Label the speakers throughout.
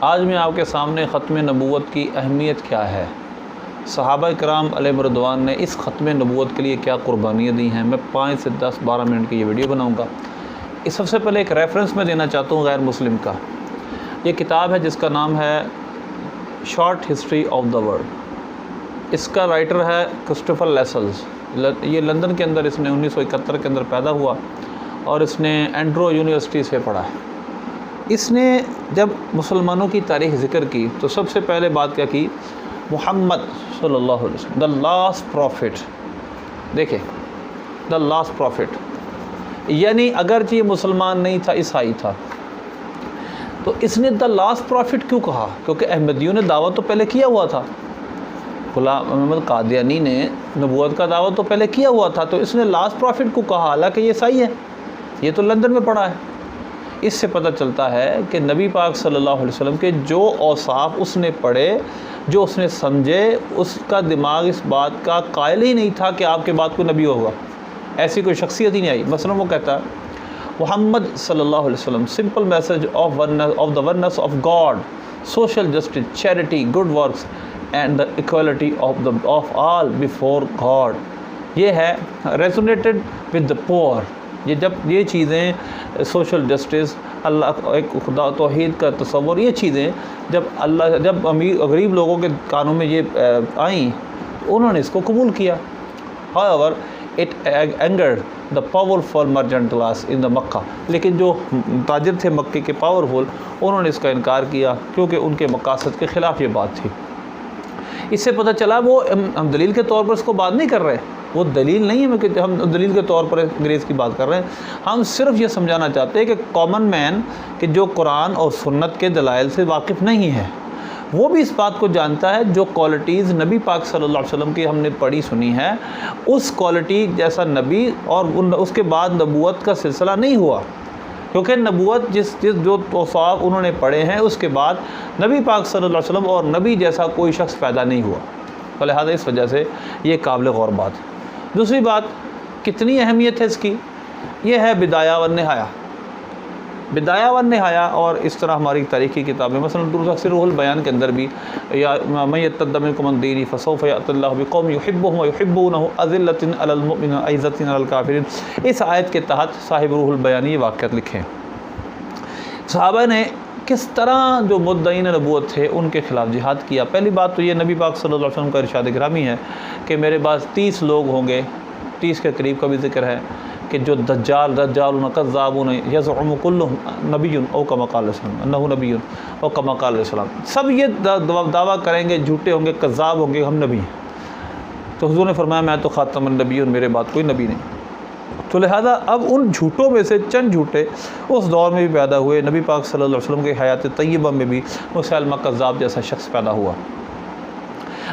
Speaker 1: آج میں آپ کے سامنے ختم نبوت کی اہمیت کیا ہے، صحابہ کرام علیہ رضوان نے اس ختم نبوت کے لیے کیا قربانیاں دی ہیں، میں 5 سے 10-12 منٹ کی یہ ویڈیو بناؤں گا۔ اس سب سے پہلے ایک ریفرنس میں دینا چاہتا ہوں غیر مسلم کا۔ یہ کتاب ہے جس کا نام ہے short history of the world. اس کا رائٹر ہے کرسٹوفر لیسلز۔ یہ لندن کے اندر اس نے 1971 کے اندر پیدا ہوا اور اس نے اینڈرو یونیورسٹی سے پڑھا ہے۔ اس نے جب مسلمانوں کی تاریخ ذکر کی تو سب سے پہلے بات کیا کی، محمد صلی اللہ علیہ وسلم، دا لاسٹ پروفٹ۔ دیکھیں، دا لاسٹ پروفٹ، یعنی اگرچہ یہ مسلمان نہیں تھا، عیسائی تھا، تو اس نے دا لاسٹ پروفٹ کیوں کہا؟ کیونکہ احمدیوں نے دعویٰ تو پہلے کیا ہوا تھا، غلام محمد قادیانی نے نبوت کا دعویٰ تو پہلے کیا ہوا تھا، تو اس نے لاسٹ پروفٹ کو کہا، حالانکہ یہ عیسائی ہے، یہ تو لندن میں پڑھا ہے۔ اس سے پتہ چلتا ہے کہ نبی پاک صلی اللہ علیہ وسلم کے جو اوصاف اس نے پڑھے، جو اس نے سمجھے، اس کا دماغ اس بات کا قائل ہی نہیں تھا کہ آپ کے بعد کوئی نبی ہوگا، ایسی کوئی شخصیت ہی نہیں آئی۔ مثلا وہ کہتا ہے محمد صلی اللہ علیہ وسلم، simple message of the ones of God, social justice, charity, good works and the equality of all before God. یہ ہے ریزونیٹڈ ود دا پور۔ یہ جب یہ چیزیں سوشل جسٹس، اللہ، ایک خدا، توحید کا تصور، یہ چیزیں جب امیر غریب لوگوں کے کانوں میں یہ آئیں، انہوں نے اس کو قبول کیا۔ However, it angered the powerful merchant class in the Makkah۔ لیکن جو تاجر تھے مکے کے پاورفل، انہوں نے اس کا انکار کیا کیونکہ ان کے مقاصد کے خلاف یہ بات تھی۔ اس سے پتہ چلا وہ ہم دلیل کے طور پر اس کو بات نہیں کر رہے، وہ دلیل نہیں ہے کہ ہم دلیل کے طور پر انگریز کی بات کر رہے ہیں، ہم صرف یہ سمجھانا چاہتے ہیں کہ کامن مین کہ جو قرآن اور سنت کے دلائل سے واقف نہیں ہے، وہ بھی اس بات کو جانتا ہے جو کوالٹیز نبی پاک صلی اللہ علیہ وسلم کی ہم نے پڑھی سنی ہے، اس کوالٹی جیسا نبی اور اس کے بعد نبوت کا سلسلہ نہیں ہوا، کیونکہ نبوت جو اوصاف انہوں نے پڑھے ہیں اس کے بعد نبی پاک صلی اللہ علیہ وسلم اور نبی جیسا کوئی شخص پیدا نہیں ہوا، تو لہٰذا اس وجہ سے یہ قابل غور بات ہے۔ دوسری بات، کتنی اہمیت ہے اس کی، یہ ہے بدایہ و نہایہ۔ بدایہ و نہایہ، اور اس طرح ہماری تاریخی کتابیں، مثلا تفسیر روح البیان کے اندر بھی، یا من یرتد منکم عن دینہ فسوف یأتی اللہ بقوم یحبهم ویحبونہ اذلۃ علی المؤمنین اعزۃ علی الکافرین، اس آیت کے تحت صاحب روح البیان یہ واقعات لکھے۔ صحابہ نے کس طرح جو مدعین نبوت تھے ان کے خلاف جہاد کیا۔ پہلی بات تو یہ نبی پاک صلی اللہ علیہ وسلم کا ارشاد گرامی ہے کہ میرے پاس 30 لوگ ہوں گے، 30 کے قریب کا بھی ذکر ہے، کہ جو دجال کذابون یزعم کل نبی او کما قال علیہ السلام انہ نبی او کما قال علیہ السلام، سب یہ دعویٰ کریں گے، جھوٹے ہوں گے، کذاب ہوں گے، ہم نبی ہیں۔ تو حضور نے فرمایا میں تو خاتم النبیون، میرے بعد کوئی نبی نہیں۔ تو لہذا اب ان جھوٹوں میں سے چند جھوٹے اس دور میں بھی پیدا ہوئے، نبی پاک صلی اللہ علیہ وسلم کے حیات طیبہ میں بھی مسیلمہ کذاب جیسا شخص پیدا ہوا۔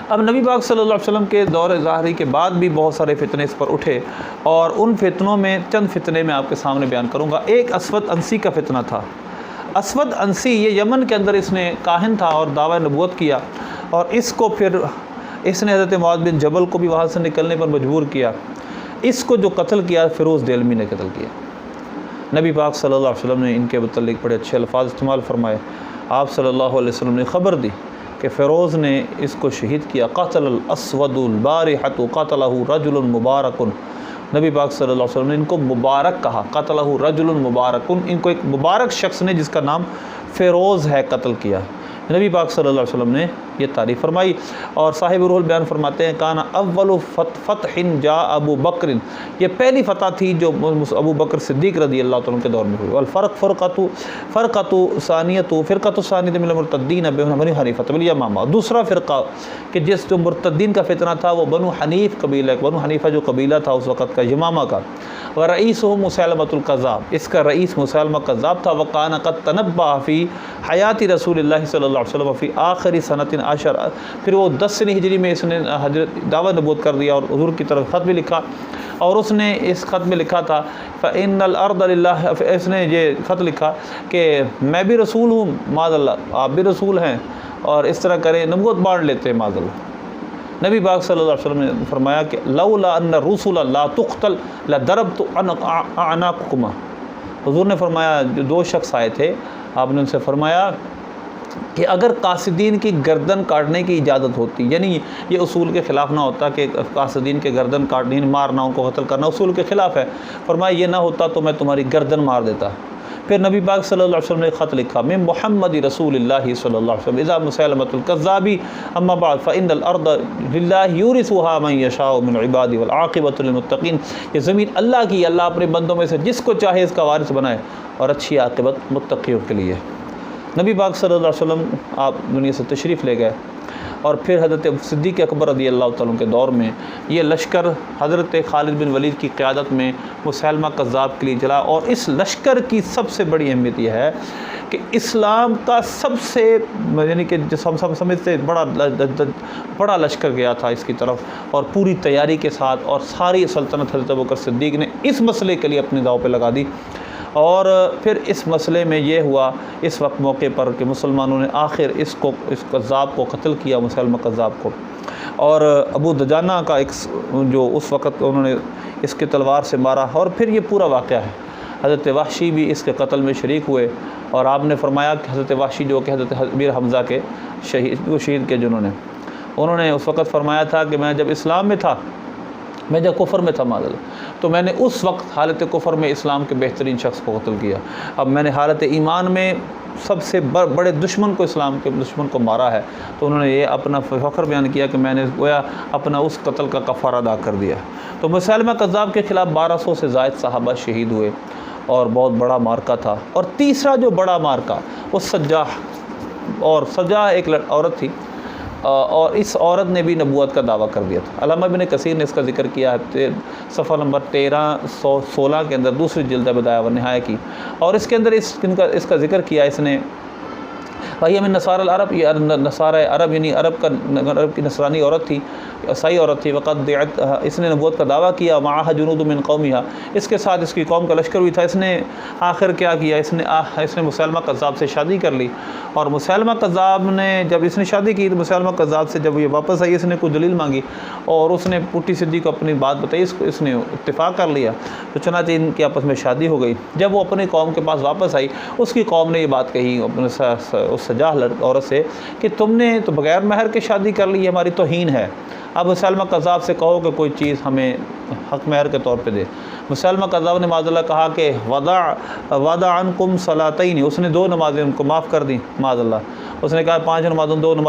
Speaker 1: اب نبی پاک صلی اللہ علیہ وسلم کے دور ظاہری کے بعد بھی بہت سارے فتنے اس پر اٹھے، اور ان فتنوں میں چند فتنے میں آپ کے سامنے بیان کروں گا۔ ایک اسود انسی کا فتنہ تھا۔ اسود انسی یہ یمن کے اندر اس نے کاہن تھا اور دعویٰ نبوت کیا، اور اس کو پھر اس نے حضرت معاذ بن جبل کو بھی وہاں سے نکلنے پر مجبور کیا۔ اس کو جو قتل کیا فیروز دیلمی نے قتل کیا۔ نبی پاک صلی اللہ علیہ وسلم نے ان کے متعلق بڑے اچھے الفاظ استعمال فرمائے۔ آپ صلی اللہ علیہ وسلم نے خبر دی کہ فیروز نے اس کو شہید کیا۔ قتل الاسود البارحۃ قتلہ رجل مبارک، نبی پاک صلی اللہ علیہ وسلم نے ان کو مبارک کہا، قتلہ رجل مبارک، ان کو ایک مبارک شخص نے جس کا نام فیروز ہے قتل کیا۔ نبی پاک صلی اللہ علیہ وسلم نے یہ تعریف فرمائی، اور صاحب روح البیان فرماتے ہیں کانا اول فتح جاء ابو بکر، یہ پہلی فتح تھی جو ابو بکر صدیق رضی اللہ تعالیٰ کے دور میں ہوئی۔ والفرق فرقۃ ثانیۃ من المرتدین بنی حنیفہ بالیمامہ، دوسرا فرقہ کہ جس جو مرتدین کا فتنہ تھا وہ بنو حنیف قبیلہ، بنو حنیفہ جو قبیلہ تھا اس وقت کا، یمامہ کا، ورئیسہم مسیلمۃ الکذاب، اس کا رئیس مسیلمہ کذاب تھا۔ وکان قد تنبأ فی حیات رسول اللہ صلی اللہ علیہ وسلم فی آخری سنۃ عشر، پھر وہ 10 ہجری میں اس نے دعویٰ نبوت کر دیا اور حضور کی طرف خط بھی لکھا، اور اس نے اس خط میں لکھا تھا فإن الارض للہ، اس نے یہ خط لکھا کہ میں بھی رسول ہوں، معاذ اللہ آپ بھی رسول ہیں، اور اس طرح کریں، نبوت بانٹ لیتے ہیں معاذ اللہ۔ نبی پاک صلی اللہ علیہ وسلم نے فرمایا کہ لولا ان الرسل لا تقتل لضربت اعناقکما، حضور نے فرمایا جو 2 شخص آئے تھے، آپ نے ان سے فرمایا کہ اگر قاصدین کی گردن کاٹنے کی اجازت ہوتی، یعنی یہ اصول کے خلاف نہ ہوتا کہ قاصدین کے گردن کاٹنی، مارنا، ان کو قتل کرنا اصول کے خلاف ہے، فرمایا یہ نہ ہوتا تو میں تمہاری گردن مار دیتا۔ پھر نبی پاک صلی اللہ علیہ وسلم نے خط لکھا، من محمد رسول اللہ صلی اللہ علیہ وسلم اذا مسیلمۃ الکذاب اما بعد فإن الارض للہ یورثها من یشاء من عبادہ والعاقبۃ للمتقین، یہ زمین اللہ کی، اللہ اپنے بندوں میں سے جس کو چاہے اس کا وارث بنائے، اور اچھی عاقبت متقیوں کے لیے۔ نبی پاک صلی اللہ علیہ وسلم آپ دنیا سے تشریف لے گئے، اور پھر حضرت صدیق اکبر رضی اللہ تعالیٰ عنہ کے دور میں یہ لشکر حضرت خالد بن ولید کی قیادت میں مسیلمہ کذاب کے لیے چلا، اور اس لشکر کی سب سے بڑی اہمیت یہ ہے کہ اسلام کا سب سے یعنی کہ ہم سب سمجھتے بڑا لشکر گیا تھا اس کی طرف، اور پوری تیاری کے ساتھ، اور ساری سلطنت حضرت ابوبکر صدیق نے اس مسئلے کے لیے اپنے داؤ پہ لگا دی۔ اور پھر اس مسئلے میں یہ ہوا اس وقت موقع پر کہ مسلمانوں نے آخر اس کذاب کو قتل کیا، مسلمہ کذاب کو، اور ابو دجانہ کا ایک جو اس وقت انہوں نے اس کے تلوار سے مارا، اور پھر یہ پورا واقعہ ہے۔ حضرت وحشی بھی اس کے قتل میں شریک ہوئے، اور آپ نے فرمایا کہ حضرت وحشی جو کہ حضرت امیر حمزہ کے شہید کے جنہوں نے اس وقت فرمایا تھا کہ میں جب اسلام میں تھا، میں جب کفر میں تھا معاذ اللہ، تو میں نے اس وقت حالت کفر میں اسلام کے بہترین شخص کو قتل کیا، اب میں نے حالت ایمان میں سب سے بڑے دشمن کو، اسلام کے دشمن کو مارا ہے۔ تو انہوں نے یہ اپنا فخر بیان کیا کہ میں نے گویا اپنا اس قتل کا کفارہ ادا کر دیا۔ تو مسیلمہ کذاب کے خلاف 1200 سے زائد صحابہ شہید ہوئے، اور بہت بڑا مارکہ تھا۔ اور تیسرا جو بڑا مارکہ وہ سجاح، اور سجاح ایک عورت تھی، اور اس عورت نے بھی نبوت کا دعویٰ کر دیا تھا۔ علامہ ابن کثیر نے اس کا ذکر کیا ہے صفحہ نمبر 1316 کے اندر، دوسری جلد بدایہ و نہایہ کی، اور اس کے اندر اس کا ذکر کیا اس نے، بھائی من نصارى العرب، یہ نصارى عرب یعنی عرب کی نصرانی عورت تھی، عیسائی عورت تھی، وقت دیعت، اس نے نبوت کا دعویٰ کیا، معاہا جنود من قومها، اس کے ساتھ اس کی قوم کا لشکر بھی تھا۔ اس نے آخر کیا کیا، اس نے مسیلمہ کذاب سے شادی کر لی، اور مسیلمہ کذاب نے جب اس نے شادی کی تو مسیلمہ کذاب سے جب یہ واپس آئی، اس نے کوئی دلیل مانگی، اور اس نے پٹی صدیق کو اپنی بات بتائی، اس نے اتفاق کر لیا، تو چنانچہ ان کی آپس میں شادی ہو گئی۔ جب وہ اپنی قوم کے پاس واپس آئی، اس کی قوم نے یہ بات کہی اپنے اس سجاح عورت سے کہ تم نے تو بغیر مہر کے شادی کر لی، یہ ہماری توہین ہے، اب مسیلمہ کذاب سے کہو کہ کوئی چیز ہمیں حق مہر کے طور پہ دے۔ مسیلمہ کذاب نے معاذ اللہ کہا کہ وضع عنکم صلاتین، اس نے 2 نمازیں ان کو معاف کر دیں معاذ اللہ، اس نے کہا 5 نمازوں 2 نماز